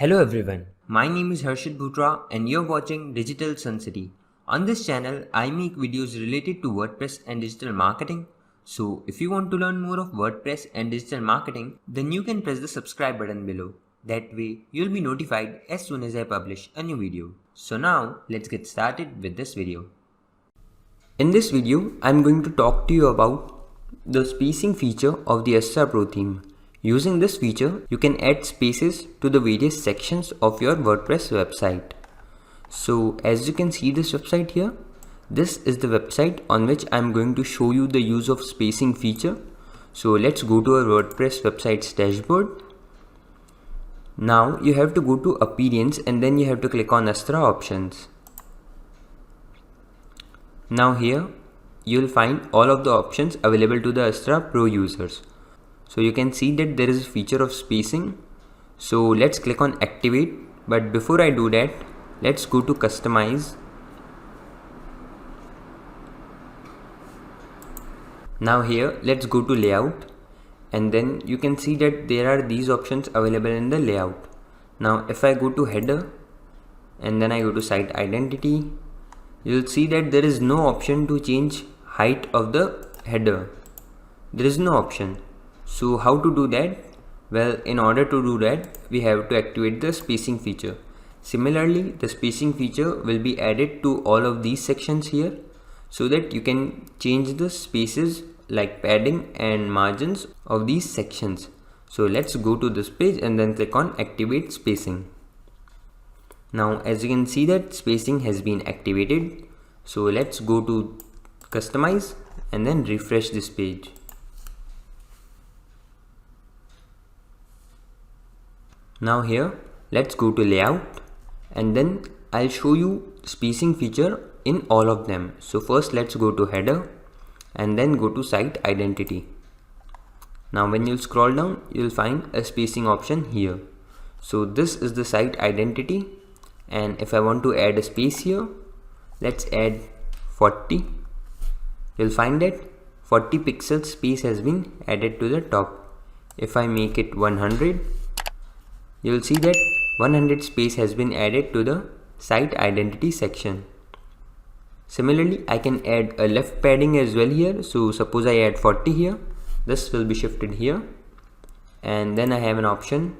Hello everyone, my name is Harshit Bhutra and you're watching Digital Suncity. On this channel, I make videos related to WordPress and digital marketing. So if you want to learn more of WordPress and digital marketing, then you can press the subscribe button below. That way, you'll be notified as soon as I publish a new video. So now, let's get started with this video. In this video, I'm going to talk to you about the spacing feature of the Astra Pro theme. Using this feature, you can add spaces to the various sections of your WordPress website. So as you can see this website here, this is the website on which I'm going to show you the use of spacing feature. So let's go to our WordPress website's dashboard. Now you have to go to Appearance and then you have to click on Astra Options. Now here you'll find all of the options available to the Astra Pro users. So you can see that there is a feature of spacing. So let's click on Activate. But before I do that, let's go to Customize. Now here, let's go to Layout. And then you can see that there are these options available in the layout. Now if I go to Header and then I go to Site Identity, you'll see that there is no option to change height of the header. There is no option. So how to do that? Well, in order to do that, we have to activate the spacing feature. Similarly, the spacing feature will be added to all of these sections here so that you can change the spaces like padding and margins of these sections. So let's go to this page and then click on Activate Spacing. Now as you can see that spacing has been activated. So let's go to Customize and then refresh this page. Now here, let's go to Layout and then I'll show you spacing feature in all of them. So first let's go to Header and then go to Site Identity. Now when you'll scroll down, you'll find a spacing option here. So this is the Site Identity, and if I want to add a space here, let's add 40. You'll find that 40 pixels space has been added to the top. If I make it 100, you'll see that 100 space has been added to the Site Identity section. Similarly, I can add a left padding as well here. So suppose I add 40 here, this will be shifted here, and then I have an option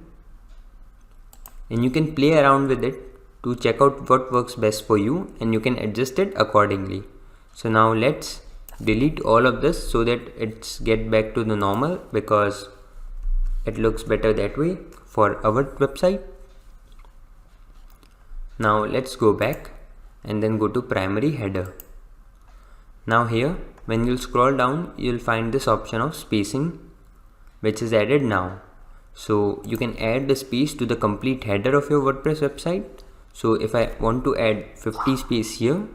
and you can play around with it to check out what works best for you and you can adjust it accordingly. So now let's delete all of this so that it's get back to the normal, because it looks better that way for our website. Now let's go back and then go to Primary Header. Now here, when you'll scroll down, you'll find this option of spacing, which is added now. So you can add the space to the complete header of your WordPress website. So if I want to add 50 space here,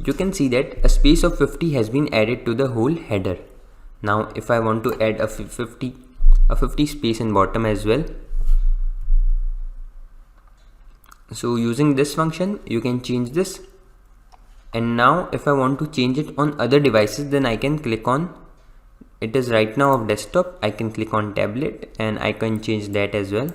you can see that a space of 50 has been added to the whole header. Now if I want to add a 50 space in bottom as well, so using this function you can change this. And now if I want to change it on other devices, then I can click on, it is right now of desktop, I can click on tablet and I can change that as well.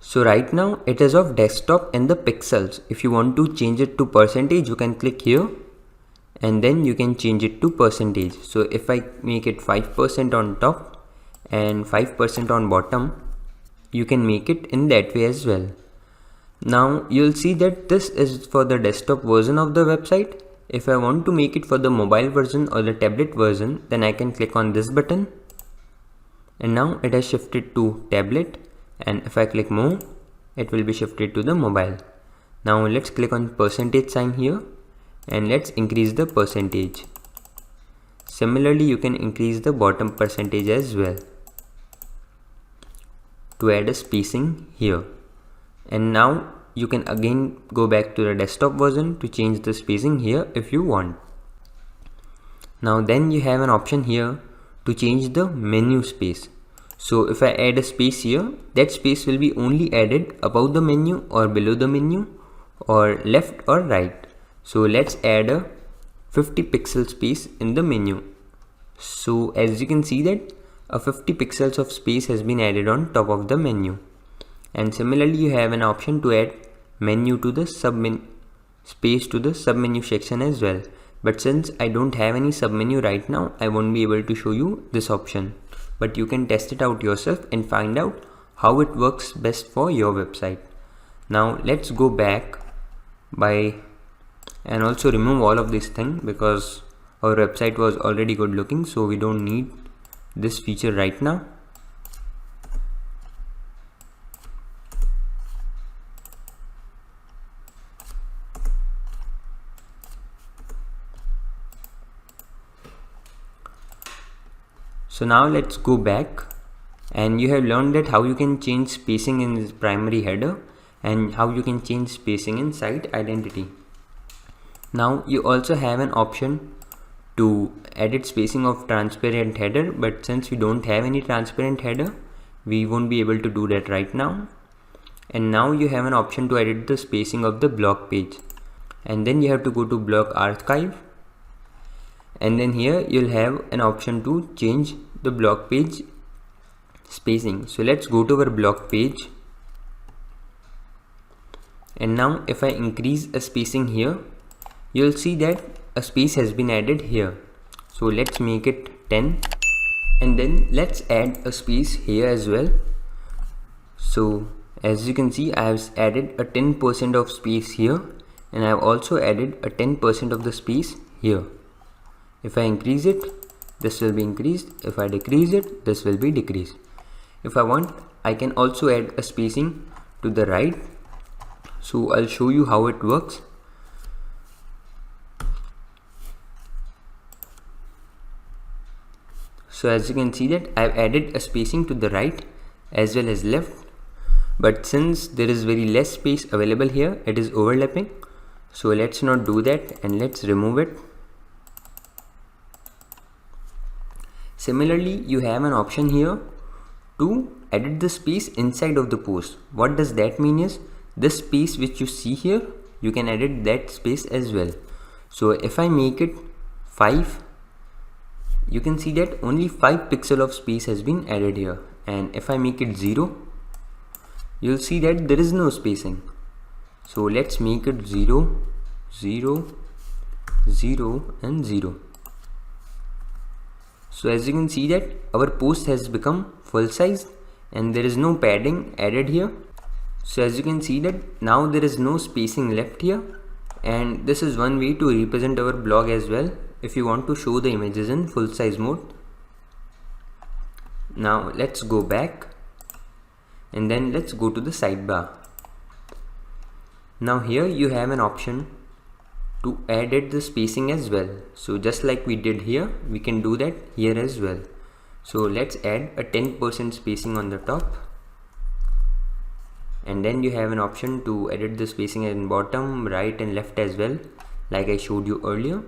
So right now it is of desktop and the pixels. If you want to change it to percentage, you can click here and then you can change it to percentage. So if I make it 5% on top and 5% on bottom, you can make it in that way as well. Now you'll see that this is for the desktop version of the website. If I want to make it for the mobile version or the tablet version, then I can click on this button and now it has shifted to tablet. And if I click more, it will be shifted to the mobile. Now let's click on percentage sign here and let's increase the percentage. Similarly, you can increase the bottom percentage as well to add a spacing here. And now you can again go back to the desktop version to change the spacing here if you want. Now then you have an option here to change the menu space. So if I add a space here, that space will be only added above the menu or below the menu or left or right. So let's add a 50 pixel space in the menu. So as you can see that a 50 pixels of space has been added on top of the menu. And similarly you have an option to add menu to the space to the submenu section as well. But since I don't have any submenu right now, I won't be able to show you this option. But you can test it out yourself and find out how it works best for your website. Now let's go back and also remove all of this thing, because our website was already good looking, so we don't need this feature right now. So now let's go back, and you have learned that how you can change spacing in this primary header and how you can change spacing in site identity. Now you also have an option to edit spacing of transparent header, but since we don't have any transparent header, we won't be able to do that right now. And now you have an option to edit the spacing of the blog page, and then you have to go to blog archive, and then here you'll have an option to change the blog page spacing. So let's go to our blog page, and now if I increase a spacing here, you'll see that a space has been added here. So let's make it 10, and then let's add a space here as well. So as you can see, I have added a 10% of space here, and I have also added a 10% of the space here. If I increase it, this will be increased. If I decrease it, this will be decreased. If I want, I can also add a spacing to the right. So I'll show you how it works. So as you can see that I've added a spacing to the right as well as left, but since there is very less space available here, it is overlapping. So let's not do that, and let's remove it. Similarly, you have an option here to edit the space inside of the post. What does that mean is, this space which you see here, you can edit that space as well. So if I make it 5, you can see that only 5 pixel of space has been added here. And if I make it 0, you'll see that there is no spacing. So let's make it 0, 0, 0 and 0. So as you can see that our post has become full size and there is no padding added here. So as you can see that now there is no spacing left here, and this is one way to represent our blog as well if you want to show the images in full size mode. Now let's go back, and then let's go to the sidebar. Now here you have an option to edit the spacing as well. So just like we did here, we can do that here as well. So let's add a 10% spacing on the top, and then you have an option to edit the spacing in bottom, right and left as well, like I showed you earlier.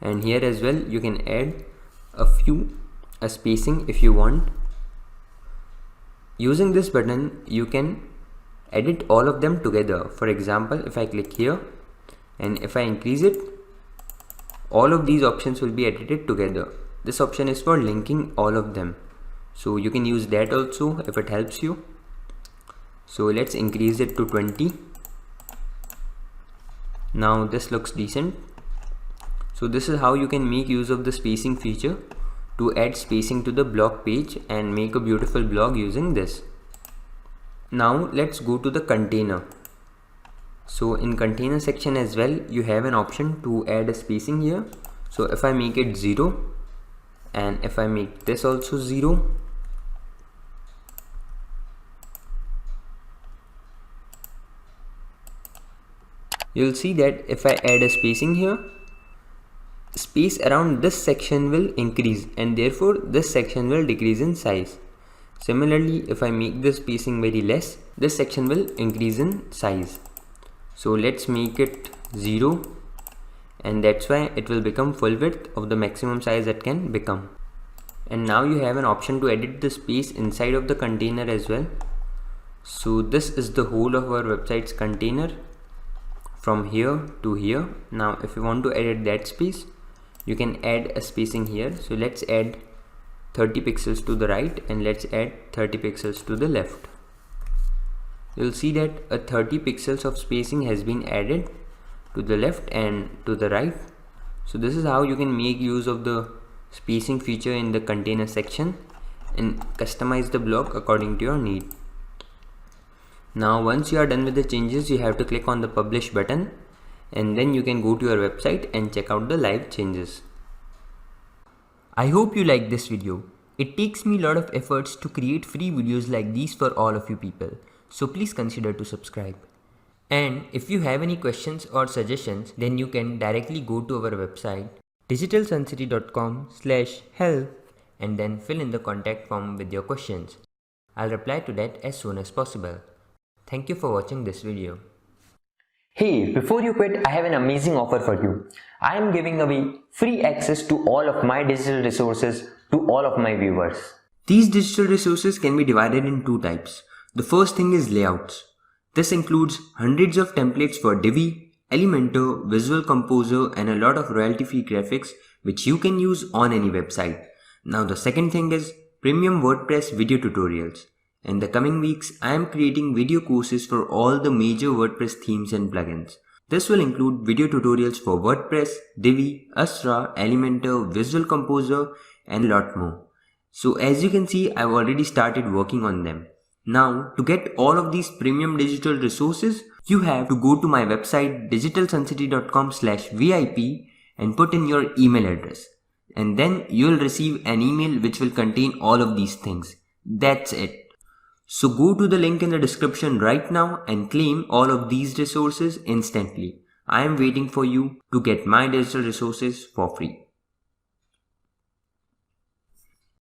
And here as well you can add a spacing if you want. Using this button you can edit all of them together. For example, if I click here and if I increase it, all of these options will be edited together. This option is for linking all of them, so you can use that also if it helps you. So let's increase it to 20. Now this looks decent. So this is how you can make use of the spacing feature to add spacing to the blog page and make a beautiful blog using this. Now let's go to the container. So in container section as well, you have an option to add a spacing here. So if I make it 0, and if I make this also 0, you'll see that if I add a spacing here, space around this section will increase and therefore this section will decrease in size. Similarly, if I make the spacing very less, this section will increase in size. So let's make it 0, and that's why it will become full width of the maximum size it can become. And now you have an option to edit the space inside of the container as well. So this is the whole of our website's container. from here to here. Now if you want to edit that space, you can add a spacing here. So let's add 30 pixels to the right and let's add 30 pixels to the left. You'll see that a 30 pixels of spacing has been added to the left and to the right. So this is how you can make use of the spacing feature in the container section and customize the block according to your need. Now once you are done with the changes, you have to click on the publish button and then you can go to your website and check out the live changes. I hope you like this video. It takes me a lot of efforts to create free videos like these for all of you people. So please consider to subscribe. And if you have any questions or suggestions, then you can directly go to our website digitalsuncity.com/help and then fill in the contact form with your questions. I'll reply to that as soon as possible. Thank you for watching this video. Hey, before you quit, I have an amazing offer for you. I am giving away free access to all of my digital resources to all of my viewers. These digital resources can be divided in two types. The first thing is layouts. This includes hundreds of templates for Divi, Elementor, Visual Composer and a lot of royalty-free graphics which you can use on any website. Now the second thing is premium WordPress video tutorials. In the coming weeks, I am creating video courses for all the major WordPress themes and plugins. This will include video tutorials for WordPress, Divi, Astra, Elementor, Visual Composer and a lot more. So as you can see, I've already started working on them. Now to get all of these premium digital resources, you have to go to my website digitalsuncity.com/VIP and put in your email address. And then you'll receive an email which will contain all of these things. That's it. So go to the link in the description right now and claim all of these resources instantly. I am waiting for you to get my digital resources for free.